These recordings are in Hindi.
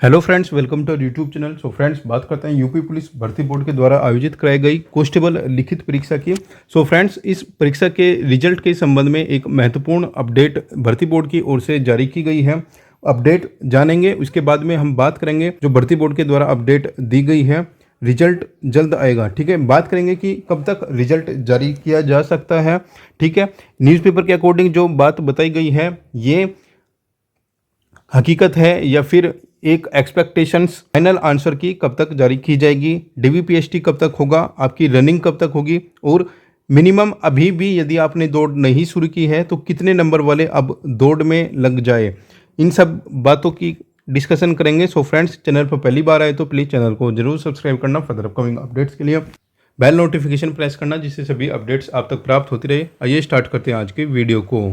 Hello friends, welcome to YouTube channel. So friends, बात करते हैं यूपी पुलिस भर्ती बोर्ड के द्वारा आयोजित कराई गई कांस्टेबल लिखित परीक्षा की। सो फ्रेंड्स, इस परीक्षा के रिजल्ट के संबंध में एक महत्वपूर्ण अपडेट भर्ती बोर्ड की ओर से जारी की गई है। अपडेट जानेंगे, उसके बाद में हम बात करेंगे जो भर्ती बोर्ड के द्वारा अपडेट दी गई है। रिजल्ट जल्द आएगा, ठीक है। बात करेंगे कि कब तक रिजल्ट जारी किया जा सकता है, ठीक है। न्यूज़पेपर के अकॉर्डिंग जो बात बताई गई है ये हकीकत है या फिर एक एक्सपेक्टेशंस। फाइनल आंसर की कब तक जारी की जाएगी, डीवीपीएसटी कब तक होगा, आपकी रनिंग कब तक होगी, और मिनिमम अभी भी यदि आपने दौड़ नहीं शुरू की है तो कितने नंबर वाले अब दौड़ में लग जाए, इन सब बातों की डिस्कशन करेंगे। सो फ्रेंड्स, चैनल पर पहली बार आए तो प्लीज़ चैनल को जरूर सब्सक्राइब करना। फर्दर अपकमिंग अपडेट्स के लिए बेल नोटिफिकेशन प्रेस करना, जिससे सभी अपडेट्स आप तक प्राप्त होती रहे। आइए स्टार्ट करते हैं आज के वीडियो को।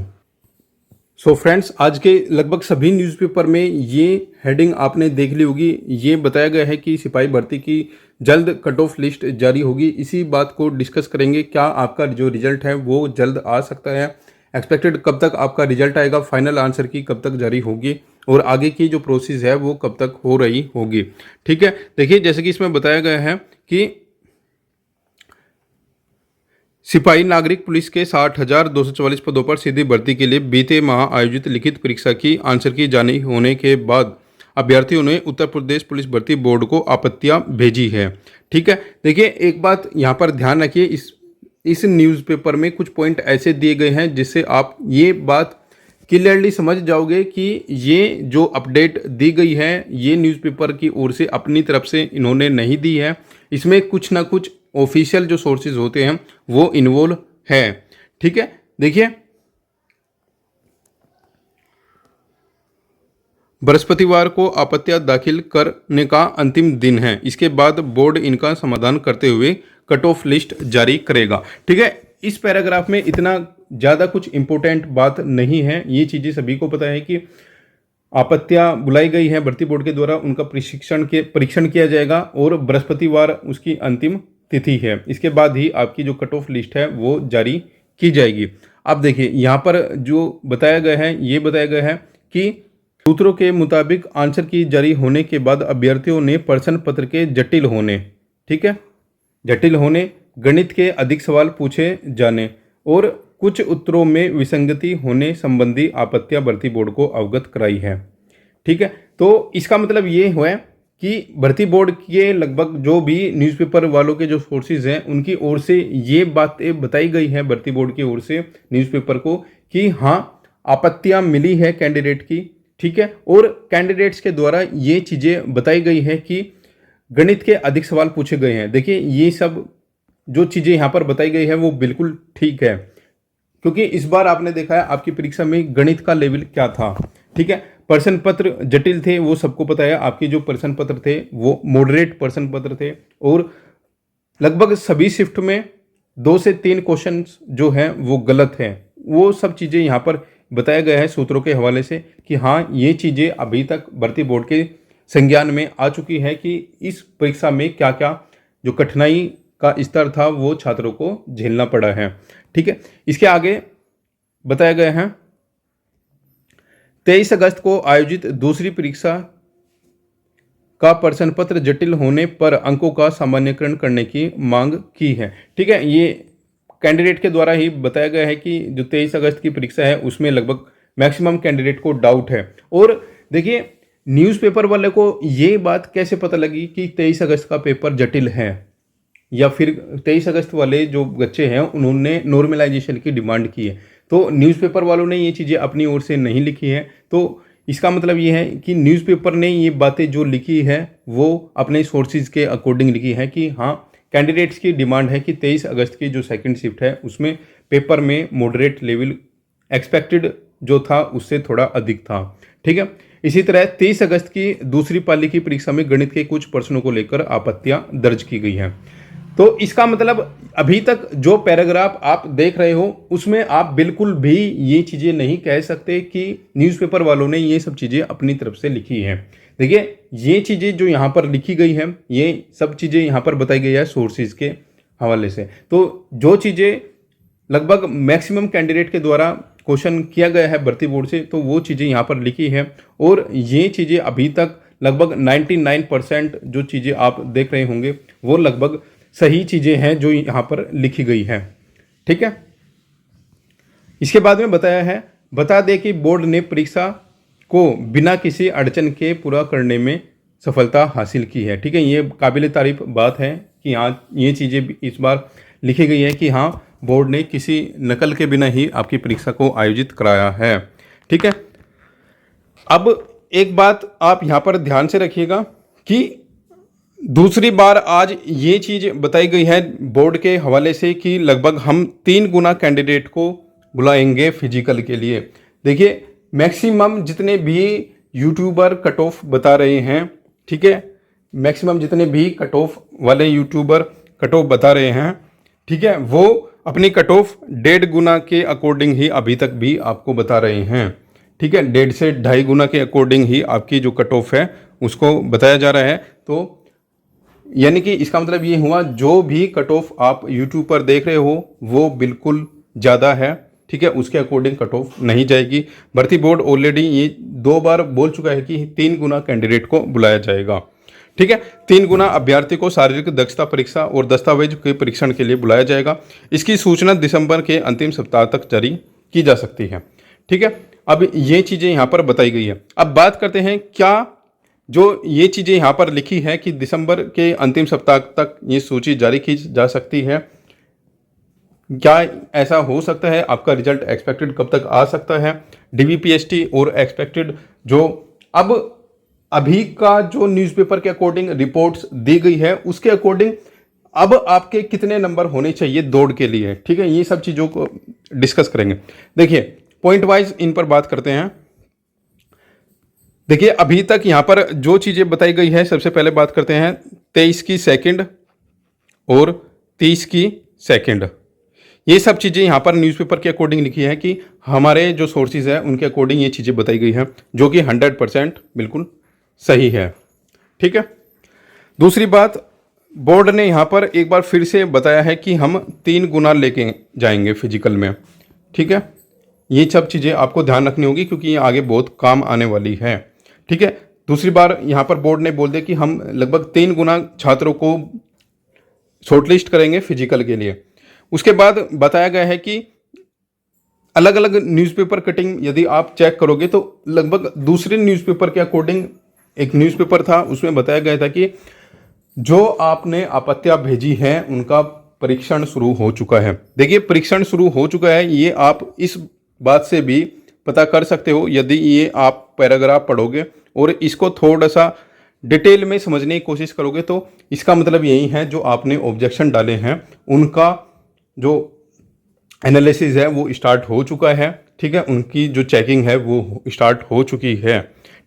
सो फ्रेंड्स, आज के लगभग सभी न्यूज़पेपर में ये हेडिंग आपने देख ली होगी। ये बताया गया है कि सिपाही भर्ती की जल्द कट ऑफ लिस्ट जारी होगी। इसी बात को डिस्कस करेंगे। क्या आपका जो रिजल्ट है वो जल्द आ सकता है, एक्सपेक्टेड कब तक आपका रिजल्ट आएगा, फाइनल आंसर की कब तक जारी होगी, और आगे की जो प्रोसेस है वो कब तक हो रही होगी, ठीक है। देखिए, जैसे कि इसमें बताया गया है कि सिपाही नागरिक पुलिस के 60,244 पदों पर सीधी भर्ती के लिए बीते माह आयोजित लिखित परीक्षा की आंसर की जारी होने के बाद अभ्यर्थियों ने उत्तर प्रदेश पुलिस भर्ती बोर्ड को आपत्तियां भेजी है, ठीक है। देखिए, एक बात यहाँ पर ध्यान रखिए, इस न्यूज़पेपर में कुछ पॉइंट ऐसे दिए गए हैं जिससे आप ये बात क्लियरली समझ जाओगे कि ये जो अपडेट दी गई है ये न्यूज़पेपर की ओर से अपनी तरफ से इन्होंने नहीं दी है। इसमें कुछ ना कुछ ऑफिशियल जो सोर्सेज होते हैं वो इन्वॉल्व है, ठीक है। देखिए, बृहस्पतिवार को आपत्तियां दाखिल करने का अंतिम दिन है। इसके बाद बोर्ड इनका समाधान करते हुए कट ऑफ लिस्ट जारी करेगा, ठीक है। इस पैराग्राफ में इतना ज़्यादा कुछ इंपॉर्टेंट बात नहीं है। ये चीज़ें सभी को पता है कि आपत्तियां बुलाई गई हैं भर्ती बोर्ड के द्वारा, उनका परीक्षण किया जाएगा और बृहस्पतिवार उसकी अंतिम तिथि है। इसके बाद ही आपकी जो कट ऑफ लिस्ट है वो जारी की जाएगी। अब देखिए, यहाँ पर जो बताया गया है ये बताया गया है कि सूत्रों के मुताबिक आंसर की जारी होने के बाद अभ्यर्थियों ने प्रश्न पत्र के जटिल होने, ठीक है, जटिल होने, गणित के अधिक सवाल पूछे जाने और कुछ उत्तरों में विसंगति होने संबंधी आपत्तियां भर्ती बोर्ड को अवगत कराई है, ठीक है। तो इसका मतलब ये हुआ कि भर्ती बोर्ड के लगभग जो भी न्यूज़पेपर वालों के जो सोर्सेज हैं उनकी ओर से ये बातें बताई गई हैं भर्ती बोर्ड की ओर से न्यूज़पेपर को कि हाँ, आपत्तियां मिली है कैंडिडेट की, ठीक है। और कैंडिडेट्स के द्वारा ये चीज़ें बताई गई हैं कि गणित के अधिक सवाल पूछे गए हैं। देखिए, ये सब जो चीज़ें यहाँ पर बताई गई है वो बिल्कुल ठीक है, क्योंकि इस बार आपने देखा है आपकी परीक्षा में गणित का लेवल क्या था, ठीक है। प्रश्न पत्र जटिल थे, वो सबको पता है। आपके जो प्रश्न पत्र थे वो मॉडरेट प्रश्न पत्र थे और लगभग सभी शिफ्ट में 2 से 3 क्वेश्चन जो हैं वो गलत हैं। वो सब चीज़ें यहाँ पर बताया गया है सूत्रों के हवाले से कि हाँ, ये चीज़ें अभी तक भर्ती बोर्ड के संज्ञान में आ चुकी है कि इस परीक्षा में क्या क्या जो कठिनाई का स्तर था वो छात्रों को झेलना पड़ा है, ठीक है। इसके आगे बताया गया है 23 अगस्त को आयोजित दूसरी परीक्षा का प्रश्न पत्र जटिल होने पर अंकों का सामान्यकरण करने की मांग की है, ठीक है। ये कैंडिडेट के द्वारा ही बताया गया है कि जो 23 अगस्त की परीक्षा है उसमें लगभग मैक्सिमम कैंडिडेट को डाउट है। और देखिए, न्यूज़पेपर वाले को ये बात कैसे पता लगी कि 23 अगस्त का पेपर जटिल है, या फिर 23 अगस्त वाले जो बच्चे हैं उन्होंने नॉर्मलाइजेशन की डिमांड की है। तो न्यूज़पेपर वालों ने ये चीज़ें अपनी ओर से नहीं लिखी है। तो इसका मतलब ये है कि न्यूज़पेपर ने ये बातें जो लिखी है वो अपने सोर्सेज के अकॉर्डिंग लिखी है कि हाँ, कैंडिडेट्स की डिमांड है कि 23 अगस्त की जो सेकंड शिफ्ट है उसमें पेपर में मॉडरेट लेवल एक्सपेक्टेड जो था उससे थोड़ा अधिक था, ठीक है। इसी तरह 23 अगस्त की दूसरी पाली की परीक्षा में गणित के कुछ प्रश्नों को लेकर आपत्तियां दर्ज की गई हैं। तो इसका मतलब अभी तक जो पैराग्राफ आप देख रहे हो उसमें आप बिल्कुल भी ये चीज़ें नहीं कह सकते कि न्यूज़पेपर वालों ने ये सब चीज़ें अपनी तरफ से लिखी हैं। देखिए, ये चीज़ें जो यहाँ पर लिखी गई हैं ये सब चीज़ें यहाँ पर बताई गई है सोर्सेज के हवाले से। तो जो चीज़ें लगभग मैक्सिमम कैंडिडेट के द्वारा क्वेश्चन किया गया है भर्ती बोर्ड से, तो वो चीज़ें यहाँ पर लिखी है और ये चीज़ें अभी तक लगभग 99% जो चीज़ें आप देख रहे होंगे वो लगभग सही चीज़ें हैं जो यहाँ पर लिखी गई है। ठीक है, इसके बाद में बताया है, बता दें कि बोर्ड ने परीक्षा को बिना किसी अड़चन के पूरा करने में सफलता हासिल की है। ठीक है, ये काबिल तारीफ बात है कि हाँ ये चीज़ें इस बार लिखी गई है कि हाँ बोर्ड ने किसी नकल के बिना ही आपकी परीक्षा को आयोजित कराया है। ठीक है, अब एक बात आप यहाँ पर ध्यान से रखिएगा कि दूसरी बार आज ये चीज़ बताई गई है बोर्ड के हवाले से कि लगभग हम 3 गुना कैंडिडेट को बुलाएंगे फिजिकल के लिए। देखिए मैक्सिमम जितने भी यूट्यूबर कट ऑफ बता रहे हैं, ठीक है, मैक्सिमम जितने भी कट ऑफ वाले यूट्यूबर कट ऑफ बता रहे हैं, ठीक है, वो अपनी कट ऑफ 1.5 गुना के अकॉर्डिंग ही अभी तक भी आपको बता रहे हैं। ठीक है, 1.5 से 2.5 गुना के अकॉर्डिंग ही आपकी जो कट ऑफ है उसको बताया जा रहा है। तो यानी कि इसका मतलब ये हुआ जो भी कट ऑफ आप यूट्यूब पर देख रहे हो वो बिल्कुल ज़्यादा है। ठीक है, उसके अकॉर्डिंग कट ऑफ नहीं जाएगी। भर्ती बोर्ड ऑलरेडी ये 2 बार बोल चुका है कि 3 गुना कैंडिडेट को बुलाया जाएगा। ठीक है, 3 गुना अभ्यर्थी को शारीरिक दक्षता परीक्षा और दस्तावेज के परीक्षण के लिए बुलाया जाएगा। इसकी सूचना दिसंबर के अंतिम सप्ताह तक जारी की जा सकती है। ठीक है, अब ये चीज़ें यहाँ पर बताई गई है। अब बात करते हैं क्या जो ये चीज़ें यहाँ पर लिखी है कि दिसंबर के अंतिम सप्ताह तक ये सूची जारी की जा सकती है, क्या ऐसा हो सकता है? आपका रिजल्ट एक्सपेक्टेड कब तक आ सकता है? डीबीपीएसटी और एक्सपेक्टेड जो अब अभी का जो न्यूज़पेपर के अकॉर्डिंग रिपोर्ट्स दी गई है उसके अकॉर्डिंग अब आपके कितने नंबर होने चाहिए दौड़ के लिए। ठीक है, ये सब चीज़ों को डिस्कस करेंगे। देखिए पॉइंट वाइज इन पर बात करते हैं। देखिए अभी तक यहाँ पर जो चीज़ें बताई गई है, सबसे पहले बात करते हैं 23 की सेकंड और 30 की सेकंड। ये सब चीज़ें यहाँ पर न्यूज़पेपर के अकॉर्डिंग लिखी है कि हमारे जो सोर्सेज है उनके अकॉर्डिंग ये चीज़ें बताई गई हैं जो कि 100% बिल्कुल सही है। ठीक है, दूसरी बात बोर्ड ने यहाँ पर एक बार फिर से बताया है कि हम 3 गुना लेके जाएंगे फिजिकल में। ठीक है, ये सब चीज़ें आपको ध्यान रखनी होगी क्योंकि ये आगे बहुत काम आने वाली है। ठीक है, दूसरी बार यहाँ पर बोर्ड ने बोल दिया कि हम लगभग 3 गुना छात्रों को शॉर्टलिस्ट करेंगे फिजिकल के लिए। उसके बाद बताया गया है कि अलग अलग न्यूज़पेपर कटिंग यदि आप चेक करोगे तो लगभग दूसरे न्यूज़पेपर के अकॉर्डिंग एक न्यूज़पेपर था उसमें बताया गया था कि जो आपने आपत्तियां भेजी हैं उनका परीक्षण शुरू हो चुका है। देखिए परीक्षण शुरू हो चुका है, ये आप इस बात से भी पता कर सकते हो यदि ये आप पैराग्राफ पढ़ोगे और इसको थोड़ा सा डिटेल में समझने की कोशिश करोगे तो इसका मतलब यही है जो आपने ऑब्जेक्शन डाले हैं उनका जो एनालिसिस है वो स्टार्ट हो चुका है। ठीक है, उनकी जो चेकिंग है वो स्टार्ट हो चुकी है।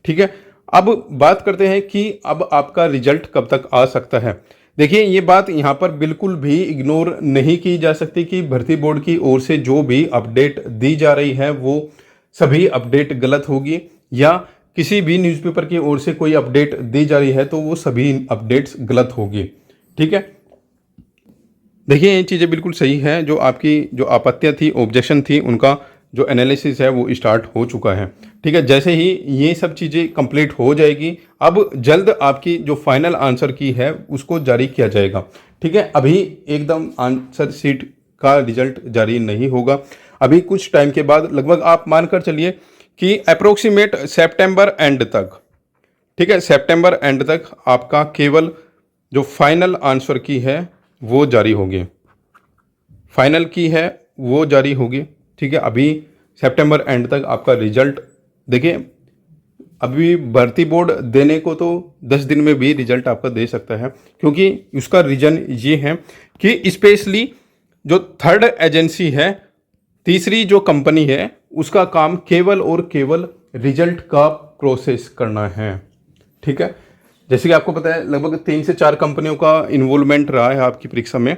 ठीक है, अब बात करते हैं कि अब आपका रिजल्ट कब तक आ सकता है। देखिए ये बात यहाँ पर बिल्कुल भी इग्नोर नहीं की जा सकती कि भर्ती बोर्ड की ओर से जो भी अपडेट दी जा रही है वो सभी अपडेट गलत होगी, या किसी भी न्यूज़पेपर की ओर से कोई अपडेट दी जा रही है तो वो सभी अपडेट्स गलत होगी। ठीक है, देखिए ये चीज़ें बिल्कुल सही है। जो आपकी जो आपत्तियाँ थी, ऑब्जेक्शन थी, उनका जो एनालिसिस है वो स्टार्ट हो चुका है। ठीक है, जैसे ही ये सब चीज़ें कंप्लीट हो जाएगी अब जल्द आपकी जो फाइनल आंसर की है उसको जारी किया जाएगा। ठीक है, अभी एकदम आंसर शीट का रिजल्ट जारी नहीं होगा, अभी कुछ टाइम के बाद लगभग आप मानकर चलिए कि अप्रोक्सीमेट सितंबर एंड तक, ठीक है, सितंबर एंड तक आपका केवल जो फाइनल आंसर की है वो जारी होगी, फाइनल की है वो जारी होगी। ठीक है, अभी सितंबर एंड तक आपका रिजल्ट, देखिए अभी भर्ती बोर्ड देने को तो 10 दिन में भी रिजल्ट आपका दे सकता है, क्योंकि उसका रीज़न ये है कि स्पेशली जो थर्ड एजेंसी है, तीसरी जो कंपनी है, उसका काम केवल और केवल रिजल्ट का प्रोसेस करना है। ठीक है, जैसे कि आपको पता है लगभग 3 से 4 कंपनियों का इन्वॉल्वमेंट रहा है आपकी परीक्षा में,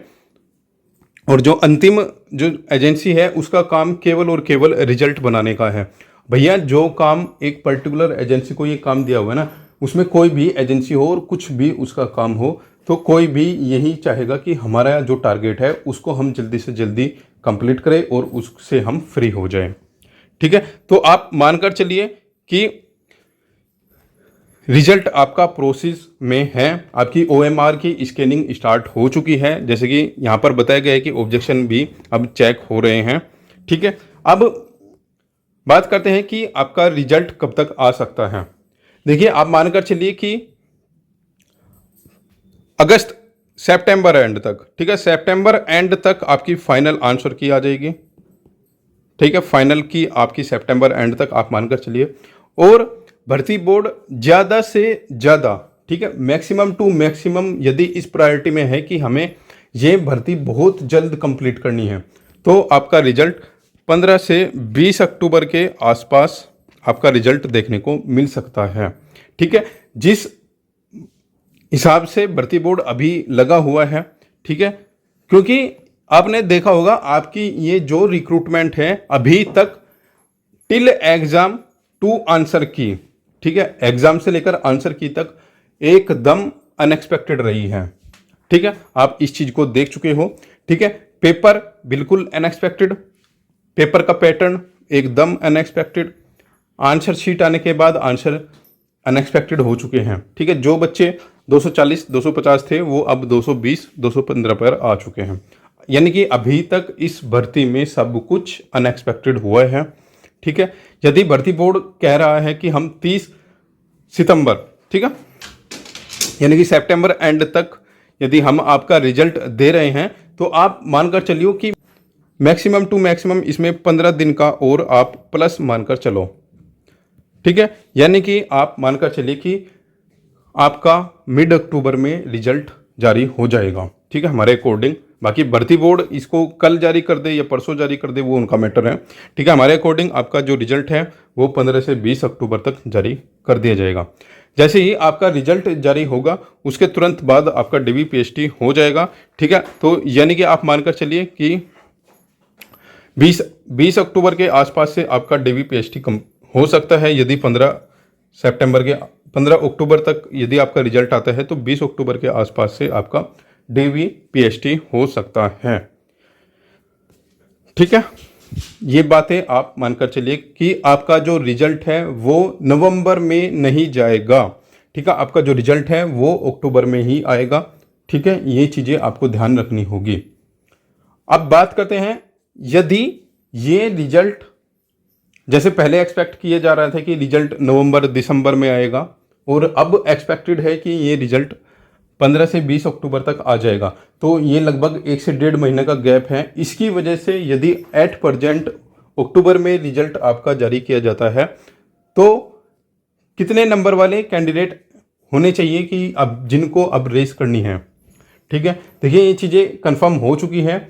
और जो अंतिम जो एजेंसी है उसका काम केवल और केवल रिजल्ट बनाने का है। भैया जो काम एक पर्टिकुलर एजेंसी को ये काम दिया हुआ है ना, उसमें कोई भी एजेंसी हो और कुछ भी उसका काम हो तो कोई भी यही चाहेगा कि हमारा जो टारगेट है उसको हम जल्दी से जल्दी कंप्लीट करें और उससे हम फ्री हो जाएं। ठीक है, तो आप मानकर चलिए कि रिजल्ट आपका प्रोसेस में है, आपकी OMR की स्कैनिंग स्टार्ट हो चुकी है, जैसे कि यहाँ पर बताया गया है कि ऑब्जेक्शन भी अब चेक हो रहे हैं। ठीक है, अब बात करते हैं कि आपका रिजल्ट कब तक आ सकता है। देखिए, आप मानकर चलिए कि अगस्त सितंबर एंड तक, ठीक है, सितंबर एंड तक आपकी फाइनल आंसर की आ जाएगी। ठीक है, फाइनल की आपकी सितंबर एंड तक आप मानकर चलिए। और भर्ती बोर्ड ज़्यादा से ज़्यादा, ठीक है, मैक्सिमम टू मैक्सिमम यदि इस प्रायोरिटी में है कि हमें ये भर्ती बहुत जल्द कंप्लीट करनी है, तो आपका रिजल्ट 15 से 20 अक्टूबर के आसपास आपका रिजल्ट देखने को मिल सकता है। ठीक है, जिस हिसाब से भर्ती बोर्ड अभी लगा हुआ है, ठीक है, क्योंकि आपने देखा होगा आपकी ये जो रिक्रूटमेंट है अभी तक टिल एग्जाम टू आंसर की, ठीक है, एग्जाम से लेकर आंसर की तक एकदम अनएक्सपेक्टेड रही है। ठीक है, आप इस चीज को देख चुके हो। ठीक है, पेपर बिल्कुल अनएक्सपेक्टेड, पेपर का पैटर्न एकदम अनएक्सपेक्टेड, आंसर शीट आने के बाद आंसर अनएक्सपेक्टेड हो चुके हैं। ठीक है, जो बच्चे 240 250 थे वो अब 220 215 पर आ चुके हैं, यानी कि अभी तक इस भर्ती में सब कुछ अनएक्सपेक्टेड हुआ है। ठीक है, यदि भर्ती बोर्ड कह रहा है कि हम 30 सितंबर, ठीक है, यानी कि सितंबर एंड तक यदि हम आपका रिजल्ट दे रहे हैं, तो आप मानकर चलिए कि मैक्सिमम टू मैक्सिमम इसमें 15 दिन का और आप प्लस मानकर चलो। ठीक है, यानी कि आप मानकर चलिए कि आपका मिड अक्टूबर में रिजल्ट जारी हो जाएगा। ठीक है, हमारे अकॉर्डिंग। बाकी भर्ती बोर्ड इसको कल जारी कर दे या परसों जारी कर दे, वो उनका मैटर है। ठीक है, हमारे अकॉर्डिंग आपका जो रिजल्ट है वो 15 से 20 अक्टूबर तक जारी कर दिया जाएगा। जैसे ही आपका रिजल्ट जारी होगा उसके तुरंत बाद आपका DV PhD हो जाएगा। ठीक है, तो यानी कि आप मानकर चलिए कि 20 अक्टूबर के आसपास से आपका DV PhD हो सकता है। यदि 15 अक्टूबर तक यदि आपका रिजल्ट आता है तो 20 अक्टूबर के आसपास से आपका DV PhD हो सकता है। ठीक है, ये बातें आप मानकर चलिए कि आपका जो रिजल्ट है वो नवंबर में नहीं जाएगा। ठीक है, आपका जो रिजल्ट है वो अक्टूबर में ही आएगा। ठीक है, ये चीज़ें आपको ध्यान रखनी होगी। अब बात करते हैं, यदि ये रिजल्ट जैसे पहले एक्सपेक्ट किया जा रहा था कि रिजल्ट नवंबर दिसंबर में आएगा, और अब एक्सपेक्टेड है कि ये रिजल्ट 15 से 20 अक्टूबर तक आ जाएगा, तो ये लगभग 1 से 1.5 महीने का गैप है। इसकी वजह से यदि एट प्रेजेंट अक्टूबर में रिजल्ट आपका जारी किया जाता है, तो कितने नंबर वाले कैंडिडेट होने चाहिए कि अब जिनको अब रेस करनी है। ठीक है, देखिए ये चीज़ें कंफर्म हो चुकी है।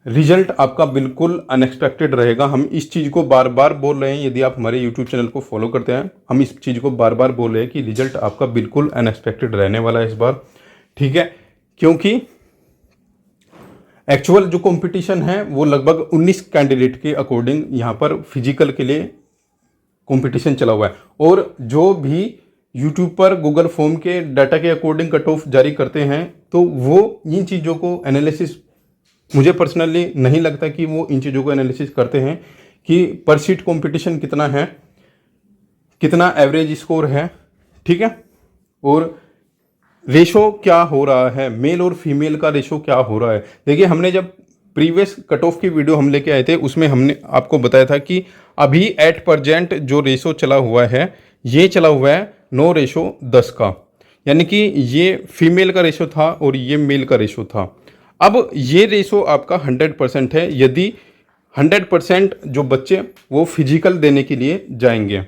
रिजल्ट आपका बिल्कुल अनएक्सपेक्टेड रहेगा। हम इस चीज़ को बार बार बोल रहे हैं, यदि आप हमारे यूट्यूब चैनल को फॉलो करते हैं, हम इस चीज़ को बार बार बोल रहे हैं कि रिजल्ट आपका बिल्कुल अनएक्सपेक्टेड रहने वाला है इस बार। ठीक है, क्योंकि एक्चुअल जो कंपटीशन है वो लगभग 19 कैंडिडेट के अकॉर्डिंग यहाँ पर फिजिकल के लिए कंपटीशन चला हुआ है, और जो भी यूट्यूब पर गूगल फॉर्म के डाटा के अकॉर्डिंग कट ऑफ जारी करते हैं, तो वो इन चीज़ों को एनालिसिस, मुझे पर्सनली नहीं लगता कि वो इन चीज़ों को एनालिसिस करते हैं कि पर सीट कॉम्पिटिशन कितना है, कितना एवरेज स्कोर है। ठीक है, और रेशो क्या हो रहा है, मेल और फीमेल का रेशो क्या हो रहा है। देखिए, हमने जब प्रीवियस कट ऑफ की वीडियो हम लेके आए थे, उसमें हमने आपको बताया था कि अभी एट प्रेजेंट जो रेशो चला हुआ है, ये चला हुआ है 9:10 का, यानी कि ये फीमेल का रेशो था और ये मेल का रेशो था। अब ये रेशो आपका 100% है यदि 100% जो बच्चे वो फिजिकल देने के लिए जाएंगे।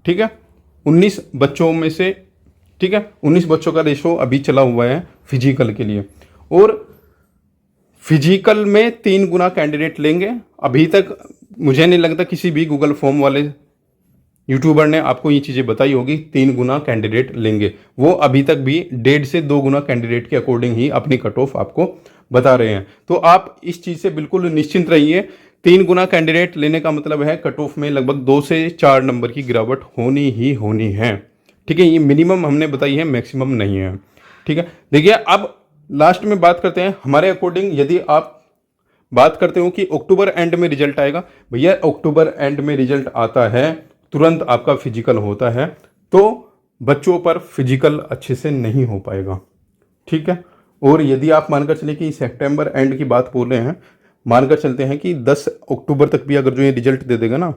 ठीक है, 19 बच्चों में से, ठीक है, 19 बच्चों का रेशो अभी चला हुआ है फिजिकल के लिए, और फिजिकल में 3 गुना कैंडिडेट लेंगे। अभी तक मुझे नहीं लगता किसी भी गूगल फॉर्म वाले यूट्यूबर ने आपको ये चीज़ें बताई होगी 3 गुना कैंडिडेट लेंगे। वो अभी तक भी 1.5 से 2 गुना कैंडिडेट के अकॉर्डिंग ही अपनी कट ऑफ आपको बता रहे हैं। तो आप इस चीज़ से बिल्कुल निश्चिंत रहिए। 3 गुना कैंडिडेट लेने का मतलब है कट ऑफ में लगभग 2 से 4 नंबर की गिरावट होनी ही होनी है। ठीक है, ये मिनिमम हमने बताई है, मैक्सिमम नहीं है। ठीक है, देखिए अब लास्ट में बात करते हैं हमारे अकॉर्डिंग। यदि आप बात करते हो कि अक्टूबर एंड में रिजल्ट आएगा, भैया अक्टूबर एंड में रिजल्ट आता है, तुरंत आपका फिजिकल होता है, तो बच्चों पर फिजिकल अच्छे से नहीं हो पाएगा, ठीक है। और यदि आप मानकर चले कि सितंबर एंड की बात बोल रहे हैं, मानकर चलते हैं कि 10 अक्टूबर तक भी अगर जो ये रिजल्ट दे देगा ना,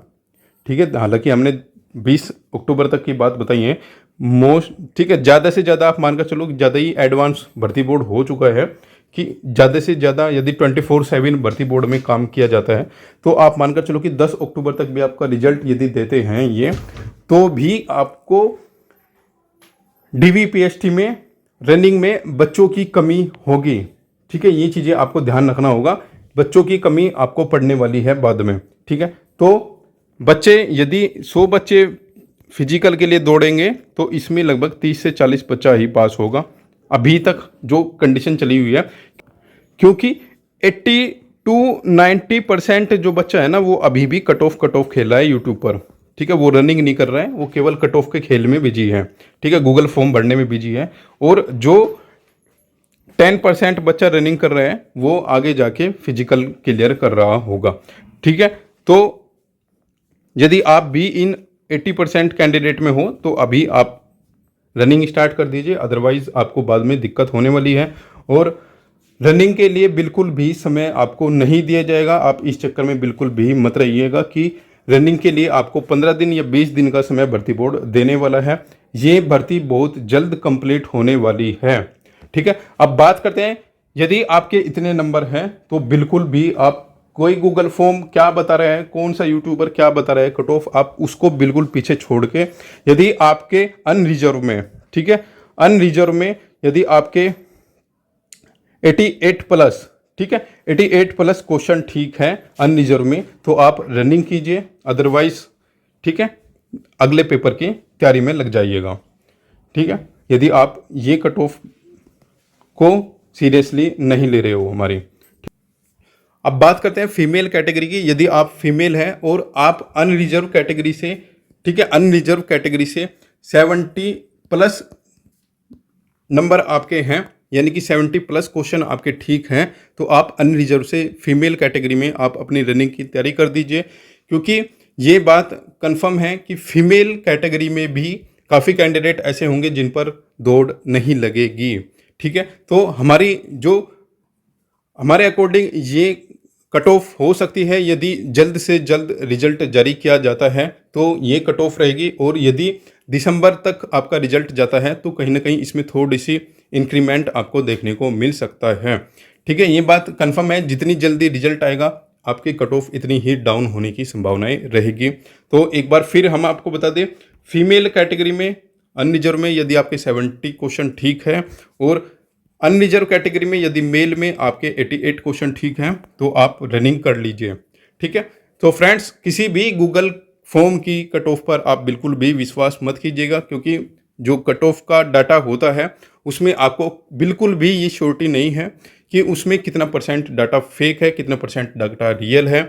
ठीक है, हालांकि हमने 20 अक्टूबर तक की बात बताई है मोस्ट, ठीक है, ज़्यादा से ज़्यादा आप मानकर चलो ज़्यादा ही एडवांस भर्ती बोर्ड हो चुका है कि ज़्यादा से ज़्यादा यदि 24/7 भर्ती बोर्ड में काम किया जाता है तो आप मानकर चलो कि 10 अक्टूबर तक भी आपका रिजल्ट यदि देते हैं ये, तो भी आपको DVPST में रनिंग में बच्चों की कमी होगी, ठीक है। ये चीज़ें आपको ध्यान रखना होगा, बच्चों की कमी आपको पड़ने वाली है बाद में, ठीक है। तो बच्चे यदि 100 बच्चे फिजिकल के लिए दौड़ेंगे तो इसमें लगभग 30 से 40 बच्चा ही पास होगा अभी तक जो कंडीशन चली हुई है, क्योंकि 80 to 90% जो बच्चा है ना वो अभी भी कट ऑफ खेल रहा है यूट्यूब पर, ठीक है। वो रनिंग नहीं कर रहा है, वो केवल कट ऑफ के खेल में बिजी है, ठीक है, गूगल फॉर्म भरने में बिजी है। और जो 10% बच्चा रनिंग कर रहा है वो आगे जाके फिजिकल क्लियर कर रहा होगा, ठीक है। तो यदि आप भी इन 80% कैंडिडेट में हो तो अभी आप रनिंग स्टार्ट कर दीजिए, अदरवाइज आपको बाद में दिक्कत होने वाली है। और रनिंग के लिए बिल्कुल भी समय आपको नहीं दिया जाएगा, आप इस चक्कर में बिल्कुल भी मत रहिएगा कि रनिंग के लिए आपको 15 दिन या 20 दिन का समय भर्ती बोर्ड देने वाला है। ये भर्ती बहुत जल्द कंप्लीट होने वाली है, ठीक है। अब बात करते हैं, यदि आपके इतने नंबर हैं तो बिल्कुल भी आप कोई गूगल फॉर्म क्या बता रहा है, कौन सा यूट्यूबर क्या बता रहा है कट ऑफ, आप उसको बिल्कुल पीछे छोड़ के यदि आपके अनरिजर्व में, ठीक है, अनरिजर्व में यदि आपके 88 प्लस, ठीक है, 88 प्लस क्वेश्चन ठीक है अनरिजर्व में, तो आप रनिंग कीजिए, अदरवाइज ठीक है अगले पेपर की तैयारी में लग जाइएगा, ठीक है, यदि आप ये कट ऑफ को सीरियसली नहीं ले रहे हो हमारी। अब बात करते हैं फीमेल कैटेगरी की। यदि आप फीमेल हैं और आप अनरिजर्व कैटेगरी से, ठीक है, अनरिजर्व कैटेगरी से 70 प्लस नंबर आपके हैं, यानी कि 70 प्लस क्वेश्चन आपके ठीक हैं, तो आप अनरिजर्व से फीमेल कैटेगरी में आप अपनी रनिंग की तैयारी कर दीजिए, क्योंकि ये बात कंफर्म है कि फीमेल कैटेगरी में भी काफ़ी कैंडिडेट ऐसे होंगे जिन पर दौड़ नहीं लगेगी, ठीक है। तो हमारे अकॉर्डिंग ये कट ऑफ हो सकती है, यदि जल्द से जल्द रिजल्ट जारी किया जाता है तो ये कट ऑफ रहेगी, और यदि दिसंबर तक आपका रिजल्ट जाता है तो कहीं ना कहीं इसमें थोड़ी सी इंक्रीमेंट आपको देखने को मिल सकता है, ठीक है। ये बात कंफर्म है, जितनी जल्दी रिजल्ट आएगा आपकी कट ऑफ इतनी ही डाउन होने की संभावनाएं रहेगी। तो एक बार फिर हम आपको बता दें, फीमेल कैटेगरी में अनरिजर्व में यदि आपके 70 क्वेश्चन ठीक है, और अनरिजर्व कैटेगरी में यदि मेल में आपके 88 क्वेश्चन ठीक हैं, तो आप रनिंग कर लीजिए, ठीक है। तो फ्रेंड्स, किसी भी गूगल फॉर्म की कट ऑफ पर आप बिल्कुल भी विश्वास मत कीजिएगा, क्योंकि जो कट ऑफ का डाटा होता है उसमें आपको बिल्कुल भी ये श्योरिटी नहीं है कि उसमें कितना % डाटा फेक है, कितना % डाटा रियल है,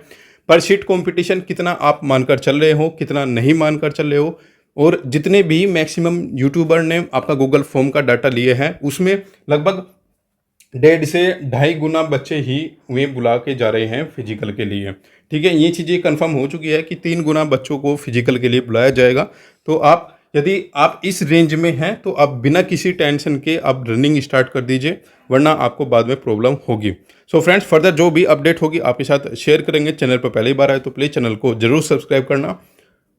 पर सीट कॉम्पिटिशन कितना आप मानकर चल रहे हो, कितना नहीं मानकर चल रहे हो। और जितने भी मैक्सिमम यूट्यूबर ने आपका गूगल फॉर्म का डाटा लिए हैं उसमें लगभग 1.5 से 2.5 गुना बच्चे ही वे बुला के जा रहे हैं फिजिकल के लिए, ठीक है। ये चीज़ें कंफर्म हो चुकी है कि 3 गुना बच्चों को फिजिकल के लिए बुलाया जाएगा। तो आप यदि आप इस रेंज में हैं तो आप बिना किसी टेंशन के आप रनिंग स्टार्ट कर दीजिए, वरना आपको बाद में प्रॉब्लम होगी। सो फ्रेंड्स, फर्दर जो भी अपडेट होगी आपके साथ शेयर करेंगे। चैनल पर पहली बार आए तो प्लीज़ चैनल को जरूर सब्सक्राइब करना।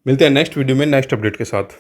मिलते हैं नेक्स्ट वीडियो में नेक्स्ट अपडेट के साथ।